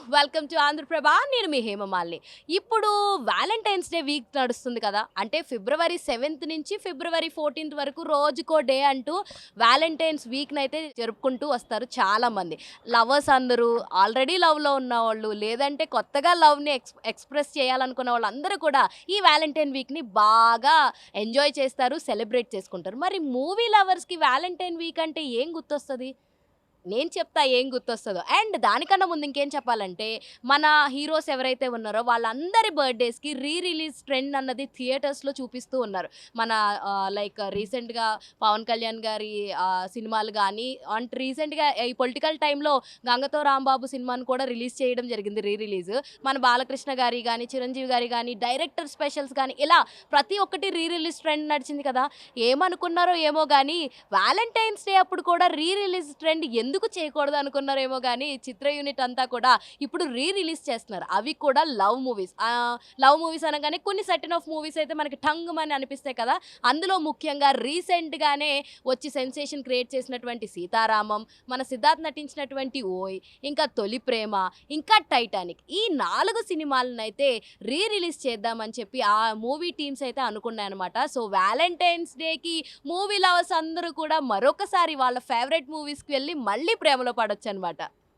Welcome to Andhraprabha. నేను మీ హేమమాలిని. ఇప్పుడు Valentine's day week నడుస్తుంది కదా! అంటే ఫిబ్రవరి 7థ్ నుంచి ఫిబ్రవరి 14థ్ వరకు రోజుకో డే అంటూ వాలంటైన్స్ వీక్‌నైతే జరుపుకుంటూ వస్తారు చాలామంది. లవర్స్ అందరూ ఆల్రెడీ లవ్‌లో ఉన్నవాళ్ళు, లేదంటే కొత్తగా లవ్‌ని ఎక్స్‌ప్రెస్ చేయాలనుకున్న వాళ్ళందరూ కూడా ఈ వాలంటైన్ వీక్‌ని బాగా ఎంజాయ్ చేస్తారు, సెలబ్రేట్ చేసుకుంటారు. మరి మూవీ లవర్స్‌కి వాలంటైన్ వీక్ అంటే ఏం గుర్తొస్తది? నేను చెప్తా ఏం గుర్తొస్తదో. అండ్ దానికన్నా ముందు ఇంకేం చెప్పాలంటే, మన హీరోస్ ఎవరైతే ఉన్నారో వాళ్ళందరి బర్త్‌డేస్‌కి రిలీజ్ ట్రెండ్ అన్నది థియేటర్స్‌లో చూపిస్తూ ఉన్నారు. మన లైక్ రీసెంట్‌గా 'పవన్ కళ్యాణ్' గారి సినిమాలు గానీ, అంటే రీసెంట్‌గా ఈ పొలిటికల్ టైమ్‌లో 'గంగతో రాంబాబు' సినిమాను కూడా రిలీజ్ చేయడం జరిగింది రిలీజ్. మన బాలకృష్ణ గారి గానీ, చిరంజీవి గారి గానీ, డైరెక్టర్ స్పెషల్స్ గానీ, ఇలా ప్రతి ఒక్కటి రిలీజ్ ట్రెండ్ నడిచింది కదా! ఏమనుకున్నారో ఏమో గానీ, వాలంటైన్స్ డే అప్పుడు కూడా రిలీజ్ ట్రెండ్ ఎందుకు చేయకూడదు అనుకున్నారేమో గానీ, చిత్ర యూనిట్ అంతా కూడా ఇప్పుడు రిలీజ్ చేస్తున్నారు. అవి కూడా లవ్ మూవీస్. లవ్ మూవీస్ అనగానే కొన్ని సెర్టైన్ ఆఫ్ మూవీస్ అయితే మనకి ఠంగుమని అనిపిస్తాయి కదా! అందులో ముఖ్యంగా రీసెంట్‌గానే వచ్చి సెన్సేషన్ క్రియేట్ చేసినటువంటి 'సీతారామం', మన సిద్ధార్థ్ నటించినటువంటి 'ఓయ్', ఇంకా 'తొలి ప్రేమ', ఇంకా 'టైటానిక్' ఈ 4 సినిమాలనైతే రిలీజ్ చేద్దామని చెప్పి ఆ మూవీ టీమ్స్ అయితే అనుకున్నాయన్నమాట. సో, వాలంటైన్స్ డేకి మూవీ లవర్స్ అందరూ కూడా మరొకసారి వాళ్ళ ఫేవరెట్ మూవీస్‌కి వెళ్లి మళ్ళీ ప్రేమలో పడొచ్చనమాట.